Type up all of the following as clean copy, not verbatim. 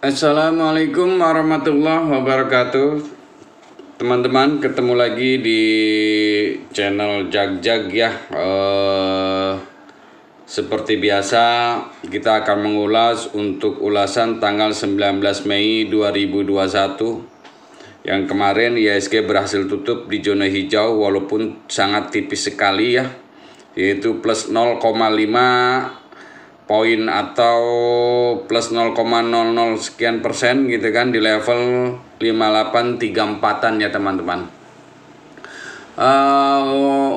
Assalamualaikum warahmatullahi wabarakatuh. Teman-teman, ketemu lagi di channel Jag ya. Seperti biasa, kita akan mengulas untuk ulasan tanggal 19 Mei 2021. Yang kemarin IHSG berhasil tutup di zona hijau walaupun sangat tipis sekali ya, yaitu plus 0,5 poin atau plus 0,00 sekian persen gitu kan, di level 5834-an ya teman-teman.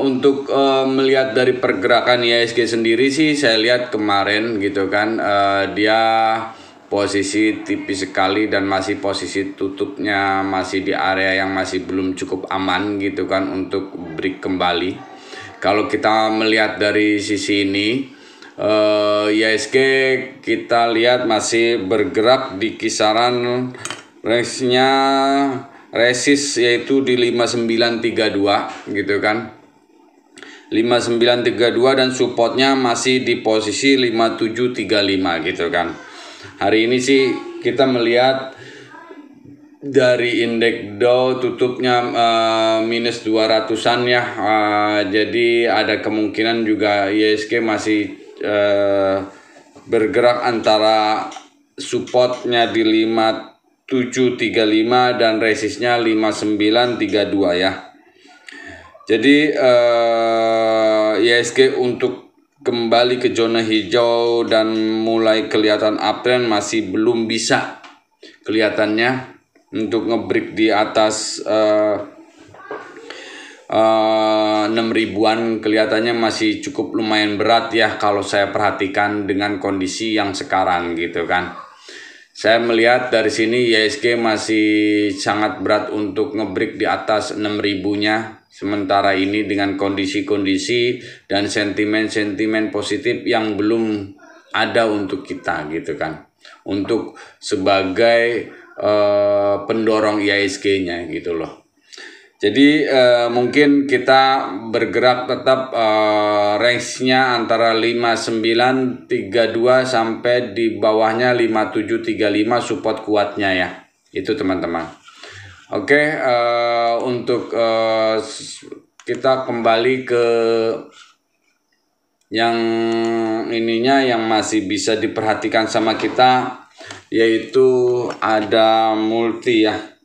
Untuk melihat dari pergerakan IHSG sendiri sih, saya lihat kemarin gitu kan, dia posisi tipis sekali dan masih posisi tutupnya masih di area yang masih belum cukup aman gitu kan untuk break kembali. Kalau kita melihat dari sisi ini, IHSG kita lihat masih bergerak di kisaran range-nya resist, yaitu di 5932 gitu kan, 5932, dan supportnya masih di posisi 5735 gitu kan. Hari ini sih kita melihat dari indeks Dow tutupnya minus 200-an ya, jadi ada kemungkinan juga IHSG masih bergerak antara supportnya di 5735 dan resistnya 5932 ya. Jadi IHSG untuk kembali ke zona hijau dan mulai kelihatan uptrend masih belum bisa kelihatannya untuk ngebreak di atas 6.000-an. Kelihatannya masih cukup lumayan berat ya kalau saya perhatikan dengan kondisi yang sekarang gitu kan. Saya melihat dari sini IHSG masih sangat berat untuk ngebreak di atas 6.000-nya. Sementara ini dengan kondisi-kondisi dan sentimen-sentimen positif yang belum ada untuk kita gitu kan, untuk sebagai pendorong IHSG-nya gitu loh. Jadi mungkin kita bergerak tetap range-nya antara 5932 sampai di bawahnya 5735 support kuatnya ya. Itu teman-teman. Oke, untuk kita kembali ke yang ininya yang masih bisa diperhatikan sama kita, yaitu ada multi ya.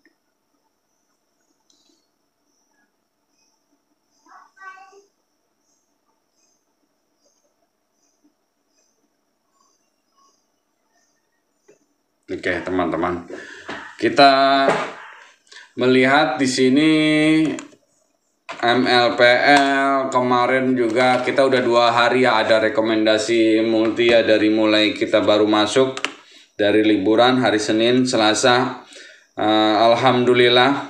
Oke, teman-teman. Kita melihat di sini MLPL kemarin juga kita udah 2 hari ya ada rekomendasi multi ya, dari mulai kita baru masuk dari liburan hari Senin, Selasa. Alhamdulillah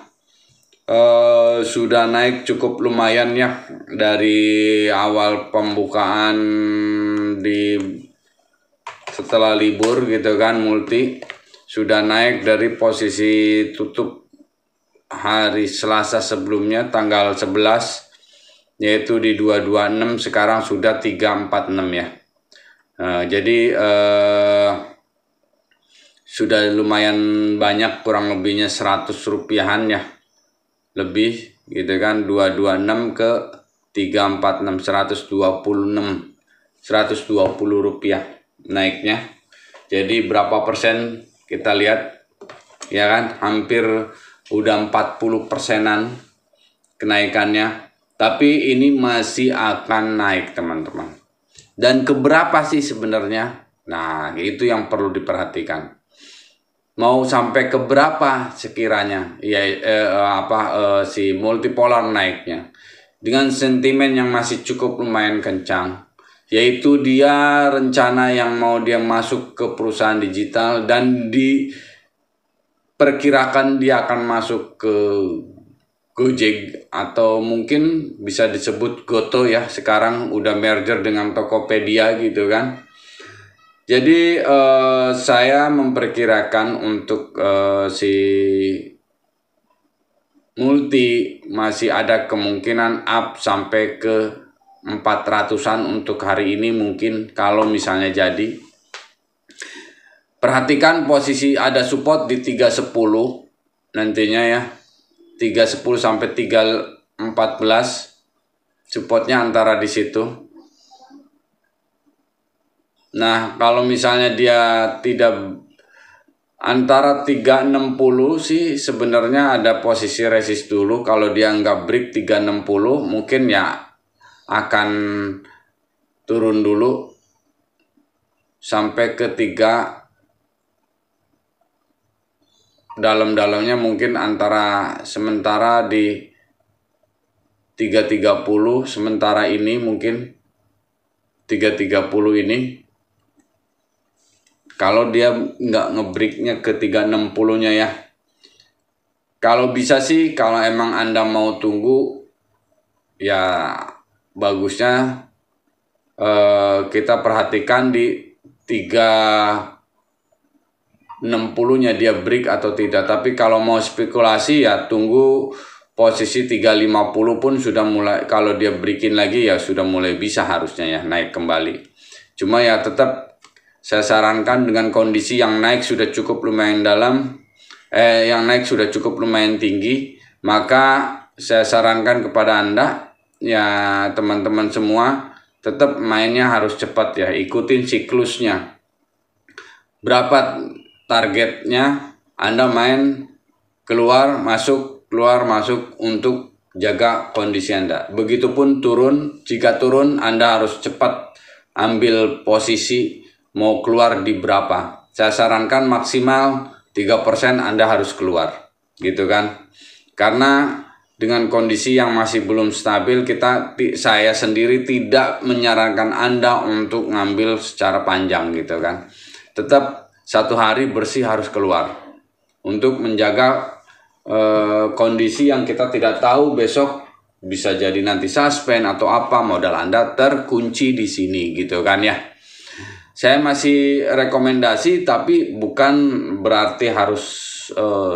sudah naik cukup lumayan ya dari awal pembukaan di setelah libur gitu kan. Multi sudah naik dari posisi tutup hari Selasa sebelumnya tanggal 11 yaitu di 226, sekarang sudah 346 ya. Jadi sudah lumayan banyak, kurang lebihnya 100 rupiahan ya lebih gitu kan, 226 ke 346, 120 rupiah naiknya. Jadi berapa persen kita lihat ya kan, hampir udah 40 persenan kenaikannya. Tapi ini masih akan naik teman-teman. Dan keberapa sih sebenarnya? Nah, itu yang perlu diperhatikan. Mau sampai ke berapa sekiranya ya si multipolar naiknya, dengan sentimen yang masih cukup lumayan kencang, yaitu dia rencana yang mau dia masuk ke perusahaan digital dan diperkirakan dia akan masuk ke Gojek atau mungkin bisa disebut Goto ya, sekarang udah merger dengan Tokopedia gitu kan. Jadi saya memperkirakan untuk si multi masih ada kemungkinan up sampai ke 400-an untuk hari ini mungkin, kalau misalnya jadi. Perhatikan posisi ada support di 310 nantinya ya. 310 sampai 314. Supportnya antara di situ. Nah, kalau misalnya dia tidak antara 360 sih sebenarnya ada posisi resist dulu. Kalau dia nggak break 360 mungkin ya akan turun dulu sampai ke 3 dalam-dalamnya mungkin antara sementara di 330, sementara ini mungkin 330 ini. Kalau dia nggak ngebreaknya ke 360-nya ya. Kalau bisa sih, kalau emang Anda mau tunggu, ya bagusnya kita perhatikan di 360-nya dia break atau tidak. Tapi kalau mau spekulasi ya tunggu posisi 350 pun sudah mulai, kalau dia breakin lagi ya sudah mulai bisa harusnya ya naik kembali. Cuma ya tetap saya sarankan dengan kondisi yang naik sudah cukup lumayan dalam, yang naik sudah cukup lumayan tinggi, maka saya sarankan kepada Anda, ya teman-teman semua, tetap mainnya harus cepat ya, ikutin siklusnya. Berapa targetnya, Anda main keluar masuk untuk jaga kondisi Anda. Begitupun turun, jika turun Anda harus cepat ambil posisi mau keluar di berapa. Saya sarankan maksimal 3% Anda harus keluar, gitu kan. Karena dengan kondisi yang masih belum stabil, saya sendiri tidak menyarankan Anda untuk ngambil secara panjang, gitu kan. Tetap 1 hari bersih harus keluar untuk menjaga kondisi yang kita tidak tahu besok bisa jadi nanti suspend atau apa, modal Anda terkunci di sini, gitu kan ya. Saya masih rekomendasi, tapi bukan berarti harus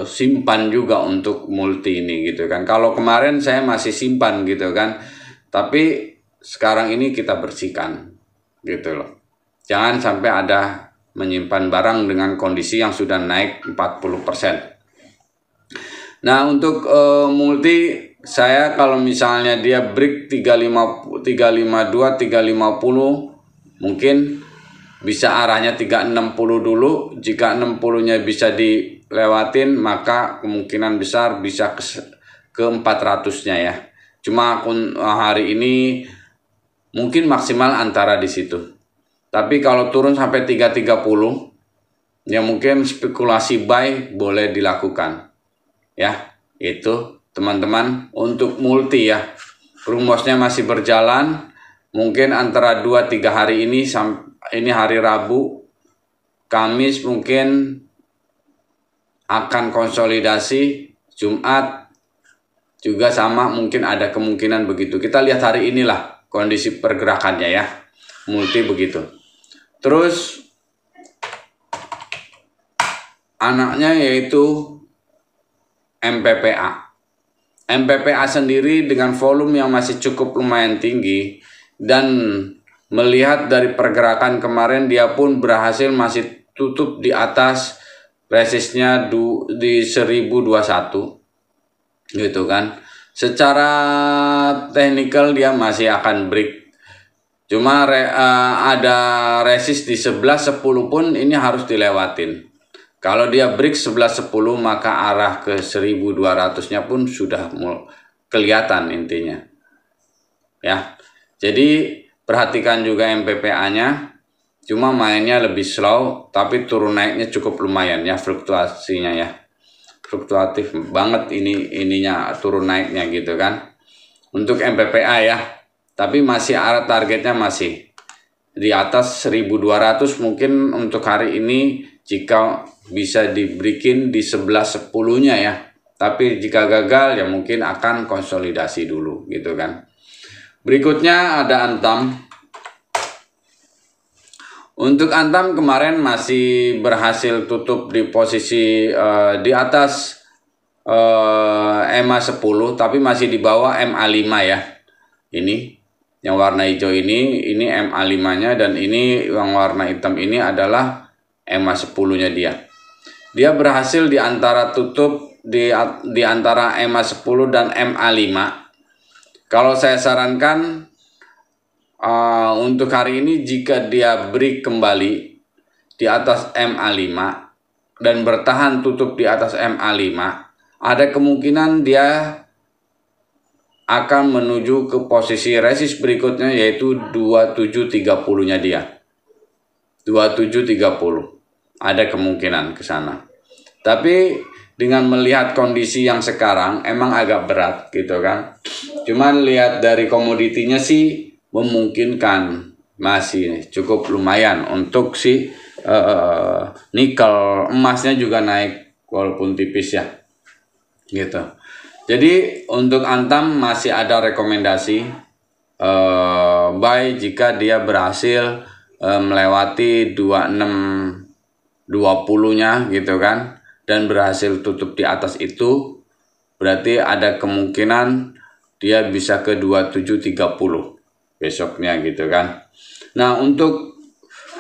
simpan juga untuk multi ini, gitu kan. Kalau kemarin saya masih simpan, gitu kan, tapi sekarang ini kita bersihkan, gitu loh. Jangan sampai ada menyimpan barang dengan kondisi yang sudah naik 40%. Nah, untuk multi saya kalau misalnya dia break 352, 350 mungkin bisa arahnya 360 dulu. Jika 60-nya bisa dilewatin, maka kemungkinan besar bisa ke 400-nya ya. Cuma hari ini mungkin maksimal antara di situ. Tapi kalau turun sampai 330, ya mungkin spekulasi buy boleh dilakukan. Ya, itu teman-teman untuk multi ya. Rumusnya masih berjalan. Mungkin antara 2-3 hari ini hari Rabu, Kamis mungkin akan konsolidasi, Jumat juga sama, mungkin ada kemungkinan begitu. Kita lihat hari inilah kondisi pergerakannya ya, multi begitu. Terus anaknya yaitu MPPA. MPPA sendiri dengan volume yang masih cukup lumayan tinggi, dan melihat dari pergerakan kemarin dia pun berhasil masih tutup di atas resistnya di 1021, gitu kan. Secara teknikal dia masih akan break, cuma ada resist di 1110 pun ini harus dilewatin. Kalau dia break 1110 maka arah ke 1200-nya pun sudah kelihatan intinya ya. Jadi perhatikan juga MPPA-nya, cuma mainnya lebih slow, tapi turun naiknya cukup lumayan ya, fluktuasinya ya. Fluktuatif banget ininya turun naiknya, gitu kan. Untuk MPPA ya, tapi masih arah targetnya masih di atas 1200 mungkin untuk hari ini, jika bisa diberikin di 1110-nya ya. Tapi jika gagal ya mungkin akan konsolidasi dulu, gitu kan. Berikutnya ada Antam. Untuk Antam kemarin masih berhasil tutup di posisi di atas MA 10, tapi masih di bawah MA5 ya. Ini yang warna hijau ini MA5-nya, dan ini yang warna hitam ini adalah EMA 10-nya dia. Dia berhasil di antara tutup di antara EMA 10 dan MA 5. Kalau saya sarankan untuk hari ini, jika dia break kembali di atas MA 5 dan bertahan tutup di atas MA 5, ada kemungkinan dia akan menuju ke posisi resist berikutnya, yaitu 2730-nya dia. 2730. Ada kemungkinan ke sana. Tapi dengan melihat kondisi yang sekarang emang agak berat gitu kan. Cuman lihat dari komoditinya sih memungkinkan, masih cukup lumayan untuk si nikel. Emasnya juga naik walaupun tipis ya. Gitu. Jadi untuk Antam masih ada rekomendasi buy jika dia berhasil melewati 2620-nya gitu kan, dan berhasil tutup di atas itu, berarti ada kemungkinan dia bisa ke 2730 besoknya gitu kan. Nah, untuk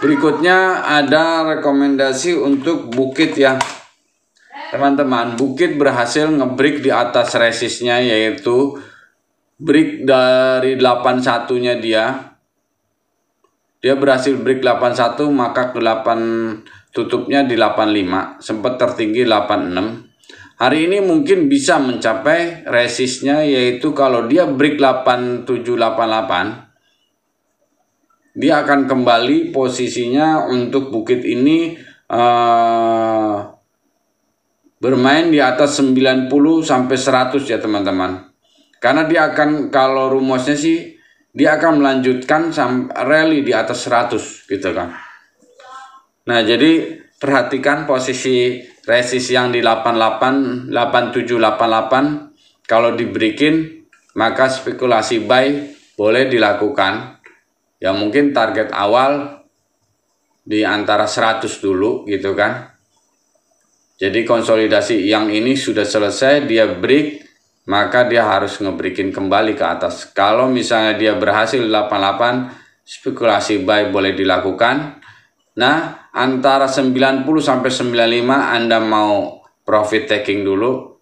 berikutnya ada rekomendasi untuk Bukit ya teman-teman. Bukit berhasil ngebreak di atas resistnya, yaitu break dari 81-nya dia berhasil break 81, maka ke 8 tutupnya di 85, sempat tertinggi 86. Hari ini mungkin bisa mencapai resistnya, yaitu kalau dia break 8788, dia akan kembali posisinya untuk Bukit ini bermain di atas 90 sampai 100 ya teman-teman. Karena dia akan, kalau rumusnya sih, dia akan melanjutkan rally di atas 100 gitu kan. Nah, jadi perhatikan posisi resist yang di 8788. Kalau diberikin, maka spekulasi buy boleh dilakukan. Ya mungkin target awal di antara 100 dulu gitu kan. Jadi konsolidasi yang ini sudah selesai, dia break, maka dia harus ngebreakin kembali ke atas. Kalau misalnya dia berhasil 88, spekulasi buy boleh dilakukan. Nah, antara 90 sampai 95 Anda mau profit taking dulu.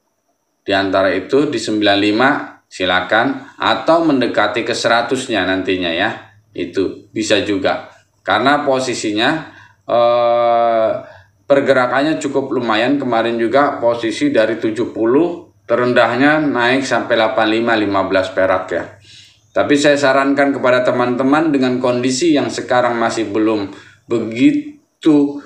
Di antara itu di 95 silakan, atau mendekati ke 100-nya nantinya ya. Itu bisa juga. Karena posisinya pergerakannya cukup lumayan. Kemarin juga posisi dari 70 terendahnya naik sampai 85 15 perak ya. Tapi saya sarankan kepada teman-teman dengan kondisi yang sekarang masih belum begitu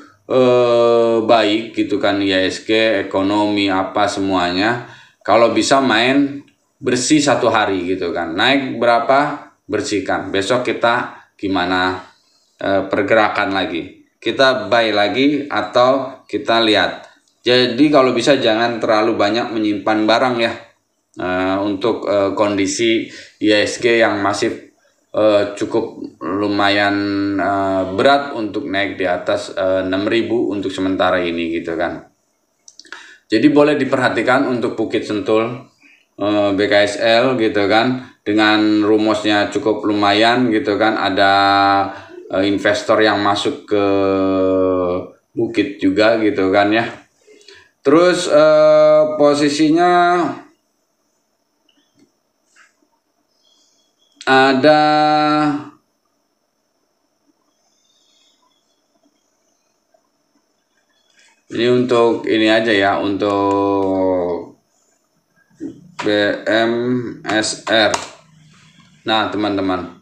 baik gitu kan, IHSG, ekonomi apa semuanya, kalau bisa main bersih satu hari gitu kan. Naik berapa bersihkan. Besok kita gimana pergerakan lagi. Kita buy lagi atau kita lihat. Jadi kalau bisa jangan terlalu banyak menyimpan barang ya, untuk kondisi IHSG yang masih cukup lumayan berat untuk naik di atas 6.000 untuk sementara ini gitu kan. Jadi boleh diperhatikan untuk Bukit Sentul, BKSL gitu kan, dengan rumusnya cukup lumayan gitu kan. Ada investor yang masuk ke Bukit juga gitu kan ya. Terus posisinya ada ini untuk ini aja ya, untuk BMSR. Nah teman-teman,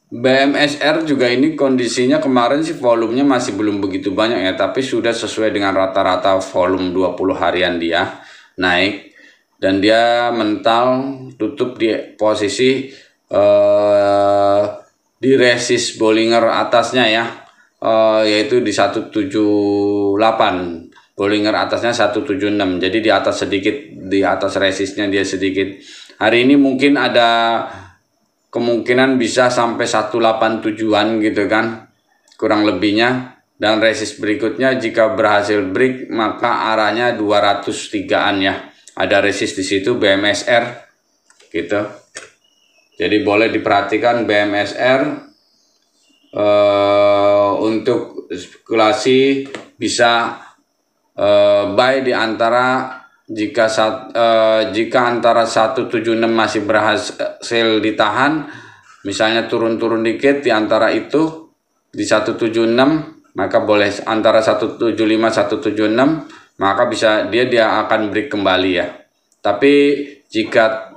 BMSR juga ini kondisinya kemarin sih volumenya masih belum begitu banyak ya, tapi sudah sesuai dengan rata-rata volume 20 harian dia naik, dan dia mental tutup di posisi di resist Bollinger atasnya ya, yaitu di 178. Bollinger atasnya 176, jadi di atas sedikit, di atas resistnya dia sedikit. Hari ini mungkin ada kemungkinan bisa sampai 187-an gitu kan, kurang lebihnya. Dan resist berikutnya jika berhasil break, maka arahnya 203-an ya. Ada resist di situ BMSR gitu. Jadi boleh diperhatikan BMSR untuk spekulasi bisa buy di antara jika antara 176 masih berhasil ditahan, misalnya turun-turun dikit di antara itu di 176, maka boleh antara 175 176, maka bisa dia akan break kembali ya. Tapi jika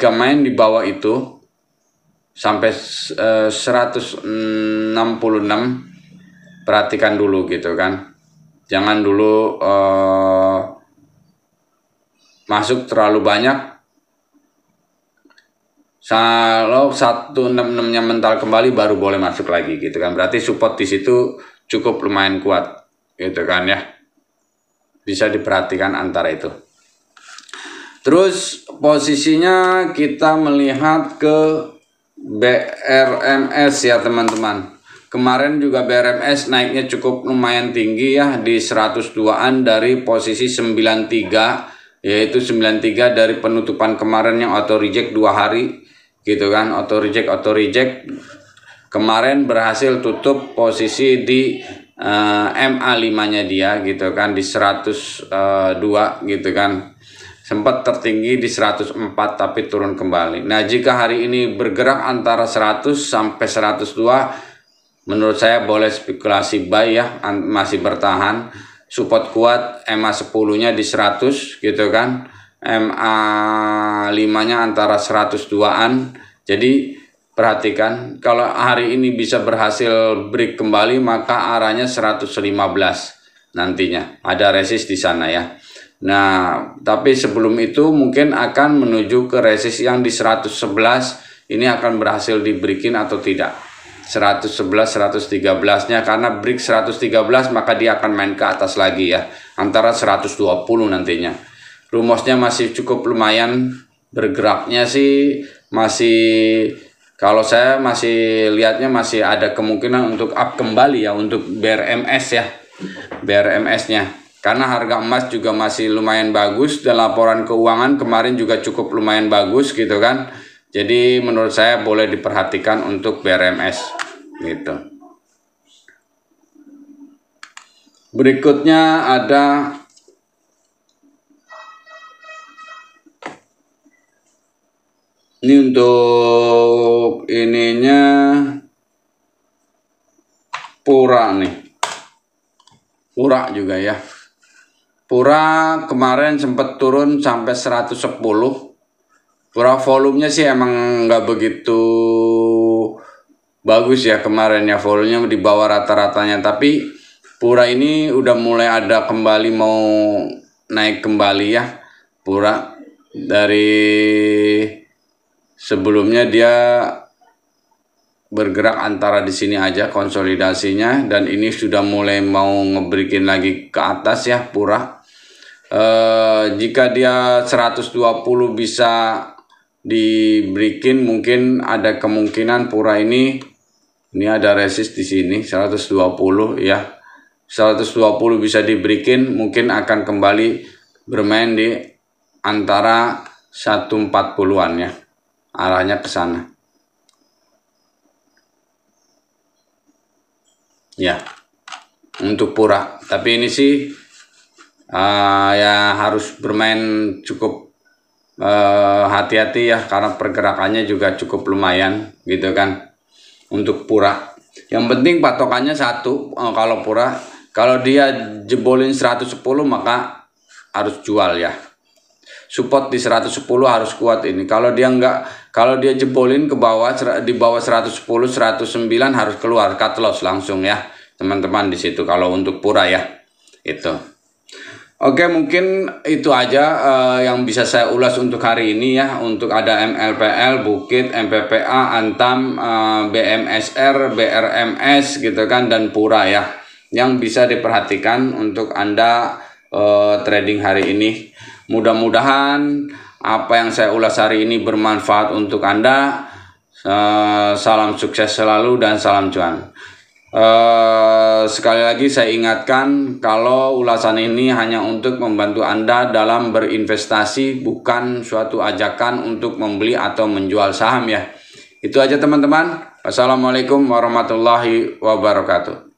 main di bawah itu sampai 166, perhatikan dulu gitu kan. Jangan dulu masuk terlalu banyak. Kalau 166-nya mental kembali baru boleh masuk lagi gitu kan. Berarti support di situ cukup lumayan kuat gitu kan ya. Bisa diperhatikan antara itu. Terus posisinya kita melihat ke BRMS ya teman-teman. Kemarin juga BRMS naiknya cukup lumayan tinggi ya, di 102-an dari posisi 93, yaitu 93 dari penutupan kemarin yang auto reject 2 hari gitu kan. Auto reject kemarin berhasil tutup posisi di MA5 nya dia gitu kan, di 102 gitu kan. Sempat tertinggi di 104 tapi turun kembali. Nah, jika hari ini bergerak antara 100 sampai 102, menurut saya boleh spekulasi buy ya, masih bertahan. Support kuat MA10-nya di 100 gitu kan. MA5-nya antara 102-an. Jadi perhatikan, kalau hari ini bisa berhasil break kembali, maka arahnya 115 nantinya. Ada resist di sana ya. Nah, tapi sebelum itu mungkin akan menuju ke resist yang di 111. Ini akan berhasil dibreakin atau tidak. 111, 113-nya, karena break 113 maka dia akan main ke atas lagi ya. Antara 120 nantinya. Rumusnya masih cukup lumayan, bergeraknya sih masih, kalau saya masih lihatnya masih ada kemungkinan untuk up kembali ya untuk BRMS ya. BRMS-nya. Karena harga emas juga masih lumayan bagus dan laporan keuangan kemarin juga cukup lumayan bagus gitu kan. Jadi menurut saya boleh diperhatikan untuk BRMS gitu. Berikutnya ada ini untuk ininya Pura nih. Pura juga ya. Pura kemarin sempat turun sampai 110. Pura volumenya sih emang nggak begitu bagus ya kemarin ya, volumenya di bawah rata-ratanya. Tapi Pura ini udah mulai ada kembali mau naik kembali ya. Pura dari sebelumnya dia bergerak antara di sini aja konsolidasinya, dan ini sudah mulai mau ngebreakin lagi ke atas ya Pura. Jika dia 120 bisa dibreakin, mungkin ada kemungkinan Pura ini ada resist di sini 120 ya. 120 bisa dibreakin, mungkin akan kembali bermain di antara 140-an ya. Arahnya ke sana. Ya. Untuk Pura, tapi ini sih ya harus bermain cukup hati-hati ya, karena pergerakannya juga cukup lumayan gitu kan untuk Pura. Yang penting patokannya satu, kalau Pura, kalau dia jebolin 110 maka harus jual ya. Support di 110 harus kuat ini. Kalau dia jebolin ke bawah, di bawah 110 109 harus keluar, cut loss langsung ya teman-teman di situ kalau untuk Pura ya. Itu. Oke, mungkin itu aja yang bisa saya ulas untuk hari ini ya. Untuk ada MLPL, Bukit, MPPA, Antam, BMSR, BRMS gitu kan, dan Pura ya, yang bisa diperhatikan untuk Anda trading hari ini. Mudah-mudahan apa yang saya ulas hari ini bermanfaat untuk Anda. Salam sukses selalu dan salam cuan. Sekali lagi saya ingatkan kalau ulasan ini hanya untuk membantu Anda dalam berinvestasi, bukan suatu ajakan untuk membeli atau menjual saham ya. Itu aja teman-teman. Wassalamualaikum warahmatullahi wabarakatuh.